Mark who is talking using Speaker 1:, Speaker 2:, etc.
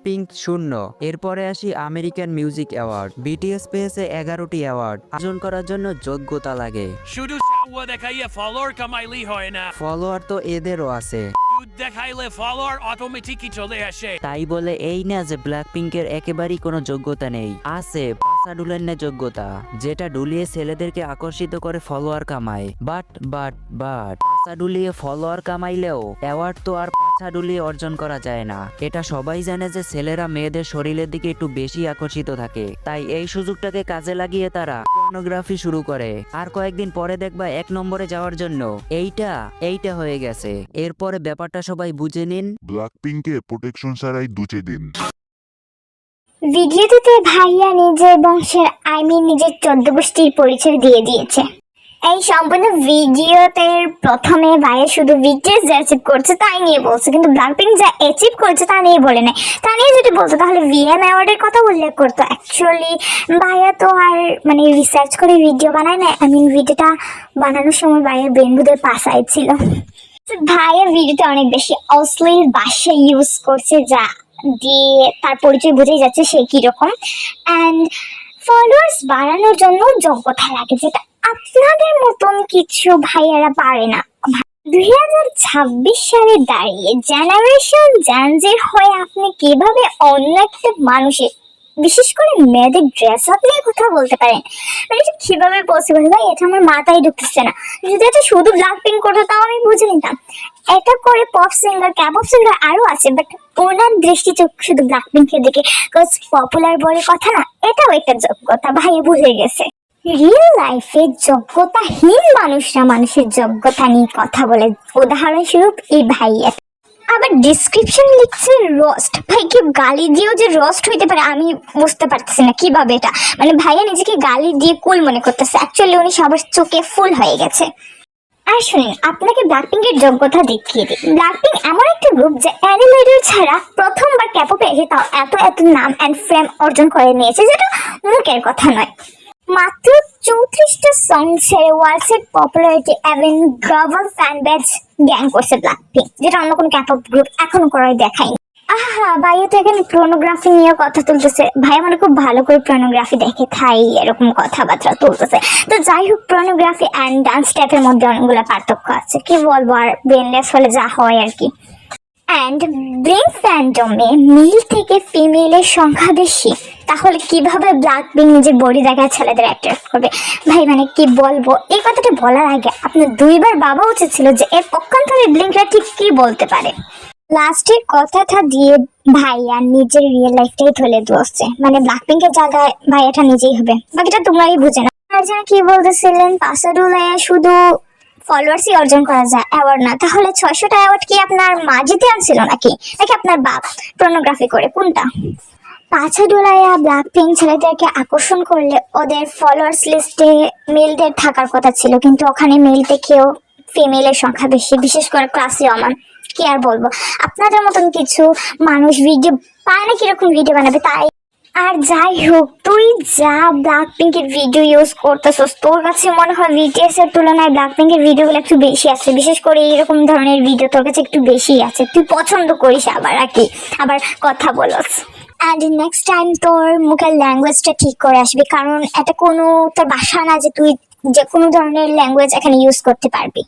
Speaker 1: Pink 0। এরপরে আসি American music award. BTS পেয়েছে 11টি অ্যাওয়ার্ড। অর্জন করার জন্য যোগ্যতা লাগে।
Speaker 2: শুধু দেখাইয়া ফলোয়ার কামাইলেই হয় না,
Speaker 1: ফলোয়ার তো এদেরও আছে।
Speaker 2: দেখাইলে ফলোয়ার অটোমেটিকই চলে আসে।
Speaker 1: তাই বলে এই না যে ব্ল্যাক পিঙ্কের একেবারেই কোনো যোগ্যতা নেই। আছে পাছা ডুলান্নের যোগ্যতা, যেটা ডুলিয়ে ছেলেদেরকে আকর্ষিত করে ফলোয়ার কামায়। বাট পাছা ডুলিয়ে ফলোয়ার কামাইলেও অ্যাওয়ার্ড তো আর পাছা ডুলিয়ে অর্জন করা যায় না। এটা সবাই জানে যে ছেলেরা মেয়েদের শরীরের দিকে একটু বেশি আকর্ষিত থাকে, তাই এই সুযোগটাকে কাজে লাগিয়ে তারা পর্নোগ্রাফি শুরু করে। আর কয়েকদিন পরে দেখবা 1 নম্বরে যাওয়ার জন্য এইটা হয়ে গেছে। এরপরে ব্যাপারটা সবাই বুঝে নিন।
Speaker 3: ব্ল্যাকপিঙ্ককে প্রোটেকশন ছাড়াই দুচে দিন।
Speaker 4: ভিডিওটিতে ভাইয়া নিজের বংশের নিজের 14 গোষ্ঠীর পরিচয় দিয়ে দিয়েছে। এই সম্পূর্ণ ভিডিওতে প্রথমে ভাইয়া শুধু বিটিএস যা অ্যাচিভ করছে তাই নিয়ে বলছে, কিন্তু ব্ল্যাকপিঙ্ক যা অ্যাচিভ করেছে তা নিয়ে বলে নাই। তা নিয়ে যদি বলতো তাহলে ভিএম অ্যাওয়ার্ডের কথা উল্লেখ করতো। অ্যাকচুয়ালি ভাইয়া তো আর রিসার্চ করে ভিডিও বানায় না, ভিডিওটা বানানোর সময় ভাইয়ের বেনবুদের পাশায় ছিল। ভাইয়া ভিডিওতে অনেক বেশি অশ্লীল ভাষা ইউজ করছে, যা দিয়ে তার পরিচয় বোঝাই যাচ্ছে সে কিরকম। অ্যান্ড ফলোয়ার্স বাড়ানোর জন্য যোগ্যতা লাগে, যেটা আপনাদের মতন কিছু ভাইয়ারা পারে না। 2026 সালে দাঁড়িয়ে জেনারেশন জেনজির হয়ে আপনি কিভাবে অন্য একটা মানুষের, বিশেষ করে মেয়েদের ড্রেস আপ নিয়ে কথা বলতে পারেন? এটা কিভাবে পসিবল ভাই? এটা আমার মাথায় ঢুকতেছে না। যদি এটা শুধু ব্ল্যাকপিঙ্ক করতো তাও আমি বুঝে নিতাম। এটা করে পপ সিঙ্গার, ক্যাপপ সিঙ্গার আরো আছে, বাট ওনার দৃষ্টি চোখ শুধু ব্ল্যাকপিঙ্কের দিকে, কজ পপুলার বলে কথা না, এটাও একটা যোগ্যতা। ভাইয়া বুঝে গেছে। রিয়েল লাইফে যোগ্যতাহীন মানুষরা মানুষের যোগ্যতা নিয়ে কথা বলে, উদাহরণস্বরূপ এই ভাইয়া। আবার ডিসক্রিপশন লিখছে রোস্ট। ভাই কেউ গালি দিয়েও যে রোস্ট হইতে পারে আমি বুঝতে পারতেছি না কিভাবে এটা, ভাইয়া নিজেকে গালি দিয়ে কুল মনে করতেছে, অ্যাকচুয়ালি উনি সবার চোখে ফুল হয়ে গেছে। আর শুনুন, আপনাকে ব্ল্যাকপিঙ্কের যোগ্যতা দেখিয়ে দিই। ব্ল্যাকপিঙ্ক এমন একটা গ্রুপ যে অ্যানিমেটর ছাড়া প্রথমবার ক্যাপপে এসে তাও এত নাম অ্যান্ড ফেম অর্জন করে নিয়েছে, যেটা মুখের কথা নয়। মাত্র 34টা সং ছেড়ে ওয়ার্ল্ডের পপুলারিটি এবং গ্লোবাল ফ্যান বেজ গ্যাং করছে ব্ল্যাকপিঙ্ক, যেটা অন্য কোনো ক্যাপপ গ্রুপ এখনো করাই দেখায়নি। ভাইয়া তো এখানে প্রোনোগ্রাফি নিয়ে কথা তুলতেছে। ভাইয়া মানে খুব ভালো করে প্রোনোগ্রাফি দেখে তাই এরকম কথাবার্তা তুলতেছে। তো যাই হোক, প্রোনোগ্রাফি অ্যান্ড ডান্স স্টেপের মধ্যে অনেকগুলো পার্থক্য আছে, কি বলবো, আর ব্রেনলেস হলে যা হয় আর কি। অ্যান্ড ব্রেন ফ্যান্ডমে মেল থেকে ফিমেলের সংখ্যা বেশি, তাহলে কিভাবে ব্ল্যাকপিঙ্ক নিজের বডি দেখায় ছেলেদের অ্যাট্রাক্ট করবে? ভাই কি বলবো, এই কথাটা বলার আগে আপনার 2বার ভাবা উচিত ছিল যে এর পক্ষান্তরে ব্লিঙ্করা ঠিক কি বলতে পারে। লাস্টের কথাটা দিয়ে ভাইয়া নিজের রিয়েল লাইফটাই তুলে ধরছে, ব্ল্যাকপিঙ্কের জায়গায় ভাইয়াটা নিজেই হবে, বাকিটা তোমরাই বুঝে না। আর যেন কি বলতেছিলেন, পাসাডুলাইয়া শুধু ফলোয়ার্সই অর্জন করা যায়, অ্যাওয়ার্ড না। তাহলে 600টা অ্যাওয়ার্ড কি আপনার মা জিতে আনছিল নাকি আপনার বাপ প্রোনোগ্রাফি করে? কোনটা? পাছাডুলাইয়া ব্ল্যাকপিঙ্ক ছেলেদেরকে আকর্ষণ করলে ওদের ফলোয়ার্স লিস্টে মেলদের থাকার কথা ছিল, কিন্তু ওখানে মেল থেকেও ফিমেলের সংখ্যা বেশি, বিশেষ করে ক্লাসে অমান। কি আর বলবো, আপনাদের মতন কিছু মানুষ ভিডিও পায় না কিরকম ভিডিও বানাবে তাই। আর যাই হোক, তুই যা ব্ল্যাকপিঙ্কের ভিডিও ইউজ করতেছস, তোর কাছে মনে হয় বিটিএস এর তুলনায় ব্ল্যাকপিঙ্কের ভিডিওগুলো একটু বেশি আছে, বিশেষ করে এইরকম ধরনের ভিডিও তোর কাছে একটু বেশি আছে, তুই পছন্দ করিস আবার কথা বলস। অ্যান্ড নেক্সট টাইম তোর মুখের ল্যাঙ্গুয়েজটা ঠিক করে আসবি, কারণ এটা কোনো তোর ভাষা না যে তুই যে কোনো ধরনের ল্যাঙ্গুয়েজ এখানে ইউজ করতে পারবি।